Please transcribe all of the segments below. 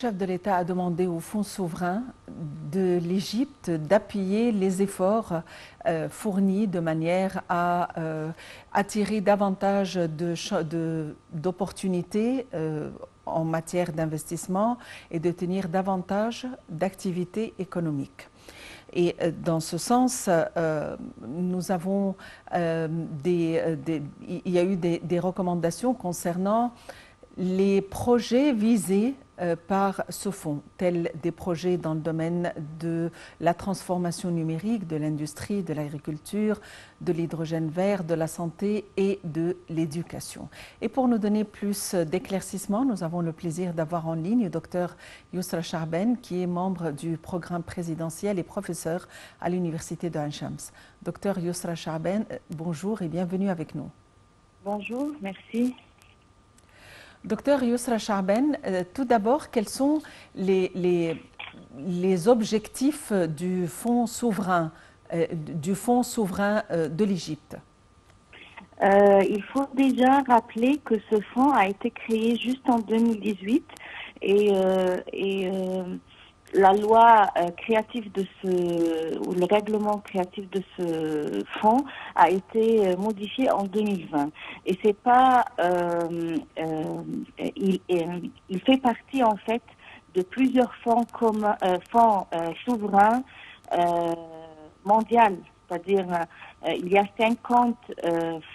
Le chef de l'État a demandé au Fonds souverain de l'Égypte d'appuyer les efforts fournis de manière à attirer davantage d'opportunités en matière d'investissement et de tenir davantage d'activités économiques. Et dans ce sens, nous avons il y a eu des recommandations concernant les projets visés par ce fonds, tels des projets dans le domaine de la transformation numérique, de l'industrie, de l'agriculture, de l'hydrogène vert, de la santé et de l'éducation. Et pour nous donner plus d'éclaircissements, nous avons le plaisir d'avoir en ligne le docteur Yousra Charben, qui est membre du programme présidentiel et professeur à l'université de Ain Shams. Docteur Yousra Charben, bonjour et bienvenue avec nous. Bonjour, merci. Docteur Yousra Charben, tout d'abord, quels sont les objectifs du Fonds souverain de l'Égypte? Il faut déjà rappeler que ce fonds a été créé juste en 2018 et la loi créative ou le règlement créatif de ce fonds a été modifié en 2020. Et c'est pas, il fait partie en fait de plusieurs fonds souverains mondiaux. C'est-à-dire, il y a 50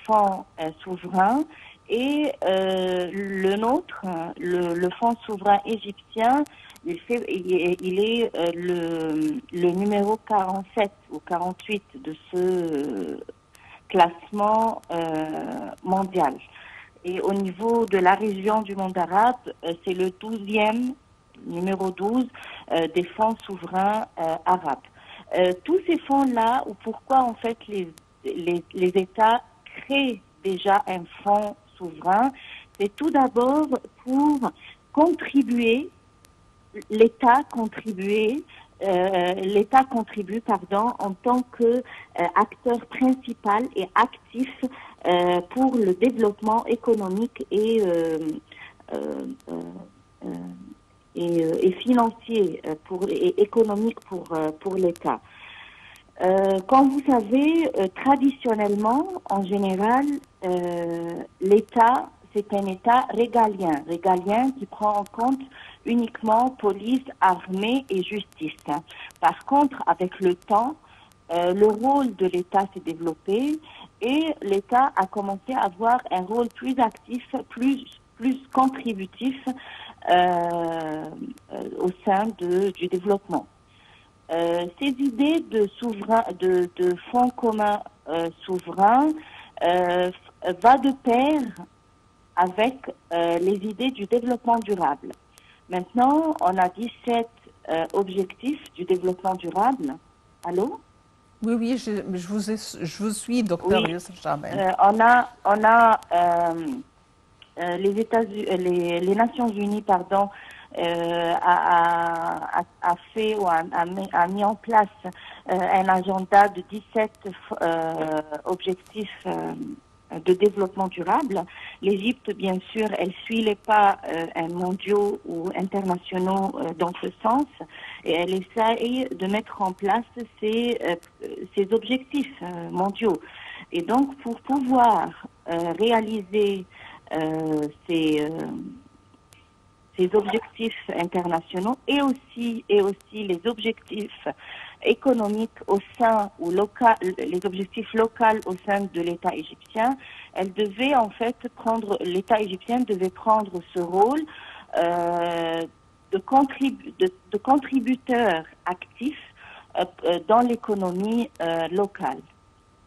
fonds souverains et le nôtre, le fonds souverain égyptien, il est le numéro 47 ou 48 de ce classement mondial. Et au niveau de la région du monde arabe, c'est le 12e, numéro 12 des fonds souverains arabes. Tous ces fonds-là, ou pourquoi en fait les États créent déjà un fonds souverain, c'est tout d'abord pour contribuer, l'État contribue, en tant qu'acteur principal et actif pour le développement économique et financier et économique pour l'État. Comme vous savez, traditionnellement, en général, l'État, c'est un État régalien qui prend en compte uniquement police, armée et justice. Par contre, avec le temps, le rôle de l'État s'est développé et l'État a commencé à avoir un rôle plus actif, plus contributif au sein du développement. Ces idées de fonds communs souverains va de pair avec les idées du développement durable. Maintenant, on a 17 objectifs du développement durable. Allô? Oui, je vous suis, docteur Yousra Charben. On a les Nations Unies, a fait ou a mis en place un agenda de 17 objectifs de développement durable. L'Égypte, bien sûr, elle suit les pas mondiaux ou internationaux dans ce sens et elle essaye de mettre en place ces objectifs mondiaux. Et donc, pour pouvoir réaliser ces objectifs internationaux et aussi les objectifs économiques au sein ou les objectifs locaux au sein de l'État égyptien, l'État égyptien devait prendre ce rôle de contributeur actif dans l'économie locale.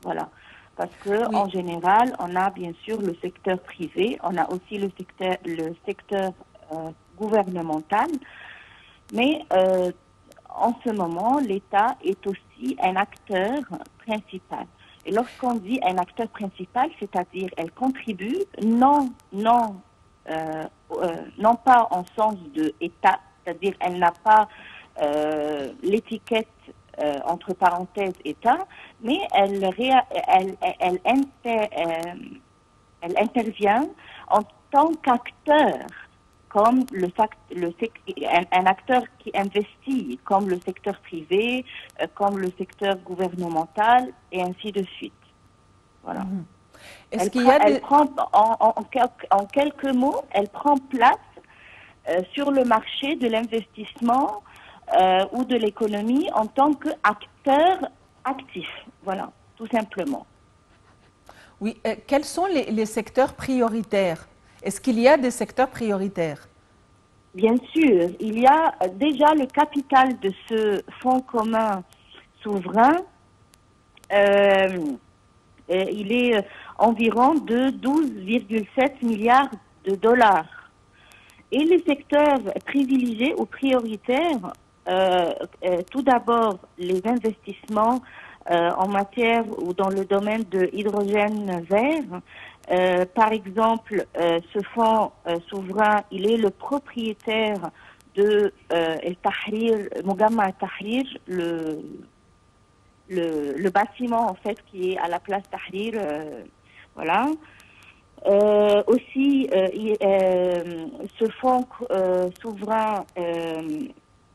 Voilà. Parce que en général, on a bien sûr le secteur privé, on a aussi le secteur gouvernemental, mais en ce moment, l'État est aussi un acteur principal. Et lorsqu'on dit un acteur principal, c'est-à-dire elle contribue non pas en sens de État, c'est-à-dire elle n'a pas l'étiquette entre parenthèses État, mais elle intervient en tant qu'acteur comme un acteur qui investit, comme le secteur privé, comme le secteur gouvernemental, et ainsi de suite. Voilà. Est-ce qu'il y a Elle prend, en quelques mots, elle prend place sur le marché de l'investissement ou de l'économie en tant qu'acteur actif. Voilà, tout simplement. Oui, quels sont les secteurs prioritaires? Est-ce qu'il y a des secteurs prioritaires? Bien sûr, il y a déjà le capital de ce fonds commun souverain. Il est environ de 12,7 milliards de dollars. Et les secteurs privilégiés ou prioritaires, tout d'abord les investissements en matière ou dans le domaine de l'hydrogène vert. Par exemple, ce fonds souverain, il est le propriétaire de El Tahrir, Mugamma El Tahrir, le bâtiment en fait qui est à la place Tahrir, voilà. Aussi, ce fonds souverain,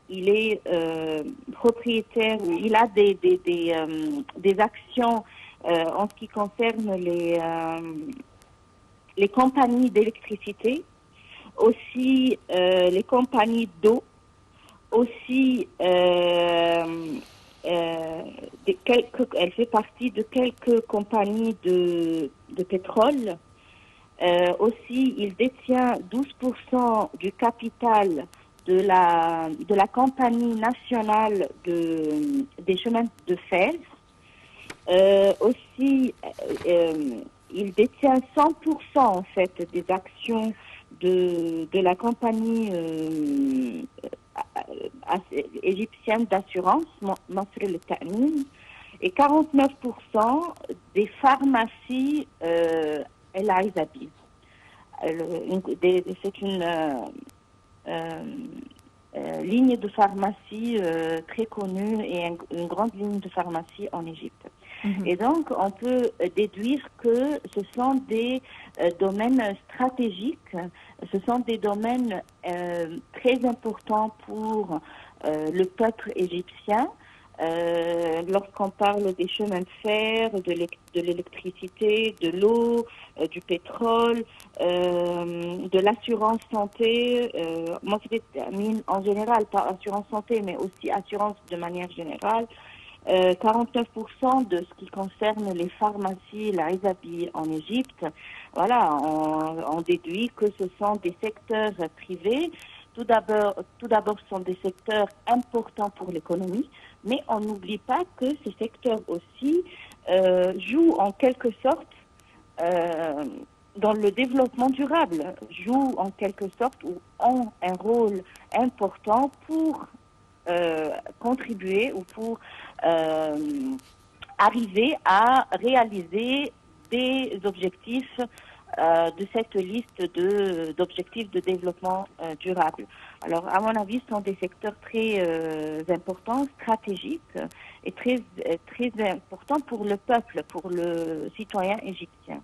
il est propriétaire, il a des actions en ce qui concerne les compagnies d'électricité, aussi les compagnies d'eau, aussi elle fait partie de quelques compagnies de pétrole. Aussi, il détient 12% du capital de la compagnie nationale des chemins de fer. Aussi, il détient 100% en fait des actions de la compagnie égyptienne d'assurance, Masr el-Ta'min, et 49% des pharmacies El Aizabi. C'est une ligne de pharmacie très connue et une grande ligne de pharmacie en Égypte. Et donc, on peut déduire que ce sont des domaines stratégiques, ce sont des domaines très importants pour le peuple égyptien. Lorsqu'on parle des chemins de fer, de l'électricité, de l'eau, du pétrole, de l'assurance santé, moi je termine en général, pas assurance santé, mais aussi assurance de manière générale, 49% de ce qui concerne les pharmacies, la Aizabi en Égypte, voilà, on déduit que ce sont des secteurs privés. Tout d'abord, ce sont des secteurs importants pour l'économie, mais on n'oublie pas que ces secteurs aussi jouent en quelque sorte dans le développement durable, jouent en quelque sorte ou ont un rôle important pour contribuer ou pour arriver à réaliser des objectifs de cette liste d'objectifs de développement durable. Alors, à mon avis, ce sont des secteurs très importants, stratégiques et très importants pour le peuple, pour le citoyen égyptien.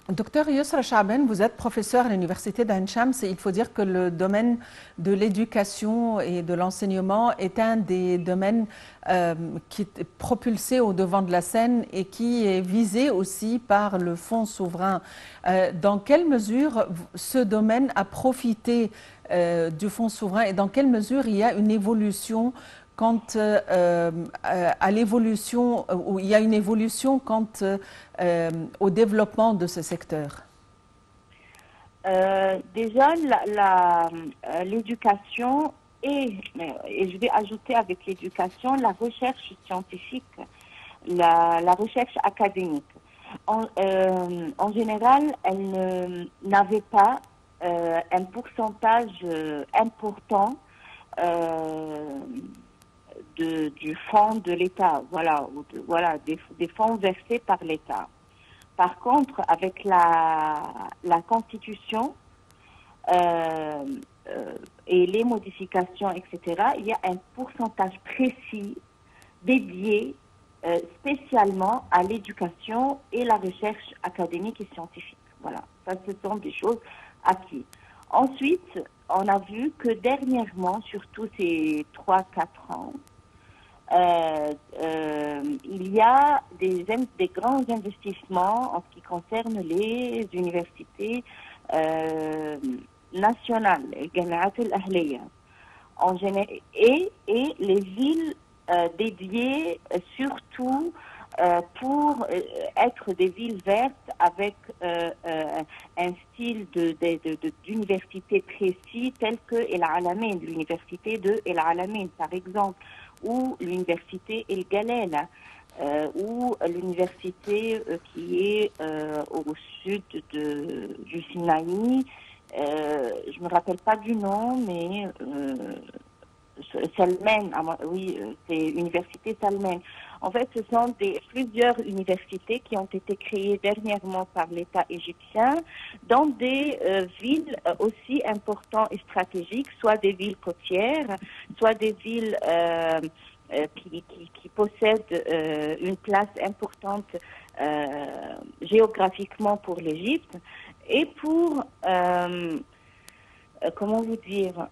Docteur Yousra Chaaben, vous êtes professeur à l'université d'Ain Shams et il faut dire que le domaine de l'éducation et de l'enseignement est un des domaines qui est propulsé au devant de la scène et qui est visé aussi par le fonds souverain. Dans quelle mesure ce domaine a profité du fonds souverain et dans quelle mesure il y a une évolution quant à l'évolution, où il y a une évolution quant au développement de ce secteur? Déjà, l'éducation et je vais ajouter avec l'éducation la recherche scientifique, la recherche académique. En général, elle n'avait pas un pourcentage important du fonds de l'État, voilà, des fonds versés par l'État. Par contre, avec la Constitution et les modifications, etc., il y a un pourcentage précis dédié spécialement à l'éducation et la recherche académique et scientifique. Voilà, ça ce sont des choses acquises. Ensuite, on a vu que dernièrement, surtout ces 3-4 ans, il y a des grands investissements en ce qui concerne les universités nationales, les Jamiat al-Ahliya, et les villes dédiées surtout pour être des villes vertes avec un style d'université précis tel que El Alamein, l'université de El Alamein par exemple, ou l'université El Galena, ou l'université qui est au sud du Sinaï. Je me rappelle pas du nom, mais Salmen, oui, c'est Université Salmen. En fait, ce sont plusieurs universités qui ont été créées dernièrement par l'État égyptien dans des villes aussi importantes et stratégiques, soit des villes côtières, soit des villes qui possèdent une place importante géographiquement pour l'Égypte et pour comment vous dire,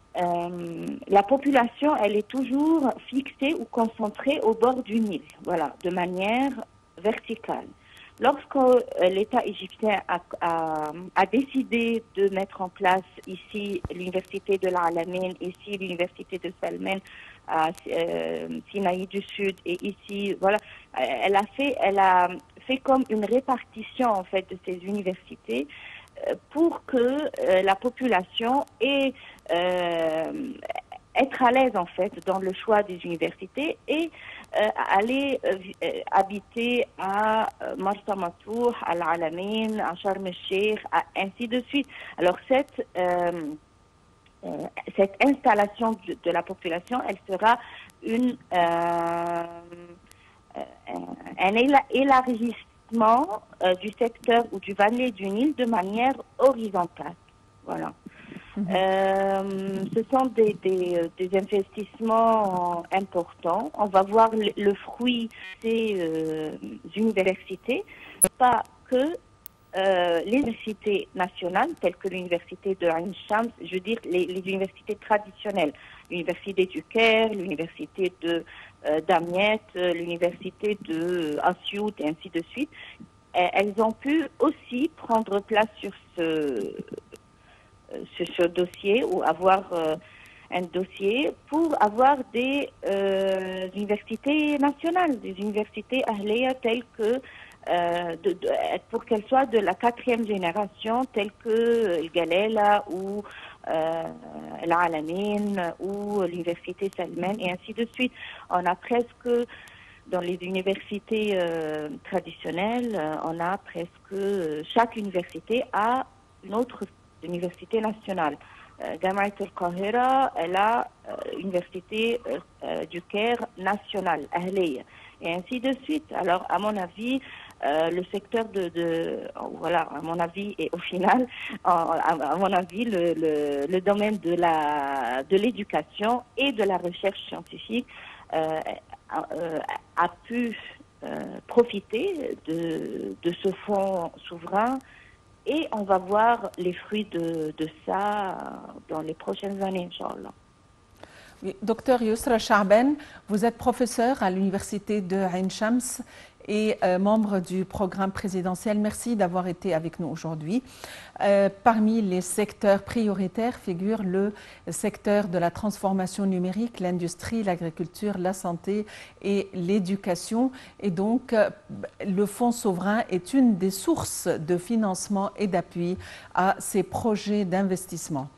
la population, elle est toujours fixée ou concentrée au bord du Nil, voilà, de manière verticale. Lorsque l'État égyptien a décidé de mettre en place ici l'université de l'Alamein, ici l'université de Salmen, à Sinaï du Sud, et ici, voilà, elle a fait comme une répartition en fait de ces universités pour que la population ait être à l'aise en fait dans le choix des universités et aller habiter à Marsa Matouh, à Al-Alamein, à Sharm el-Sheikh, ainsi de suite. Alors cette installation de la population, elle sera un élargissement du secteur ou du vallée du Nil de manière horizontale. Voilà. Ce sont des investissements importants. On va voir le fruit des universités, pas que les universités nationales, telles que l'université de Ain Shams, je veux dire les universités traditionnelles, l'université du Caire, l'université de Damiette, l'université de Asyut, et ainsi de suite, elles ont pu aussi prendre place sur ce dossier ou avoir un dossier pour avoir des universités nationales, des universités ahliya telles que pour qu'elles soient de la 4e génération, telles que le Galela ou l'Alamein ou l'université Salmen et ainsi de suite. On a presque, dans les universités traditionnelles, on a presque, chaque université a une autre université nationale. Jamiat al-Qahira, elle a l'université du Caire nationale, Ahliya, et ainsi de suite. Alors, à mon avis, le secteur voilà, à mon avis, et au final, à mon avis, le domaine de l'éducation et de la recherche scientifique a pu profiter de ce fonds souverain. Et on va voir les fruits de ça dans les prochaines années, Inch'Allah. Oui, Docteur Yousra Chaaben, vous êtes professeur à l'université de Ain Shams et membre du programme présidentiel. Merci d'avoir été avec nous aujourd'hui. Parmi les secteurs prioritaires figure le secteur de la transformation numérique, l'industrie, l'agriculture, la santé et l'éducation. Et donc, le Fonds souverain est une des sources de financement et d'appui à ces projets d'investissement.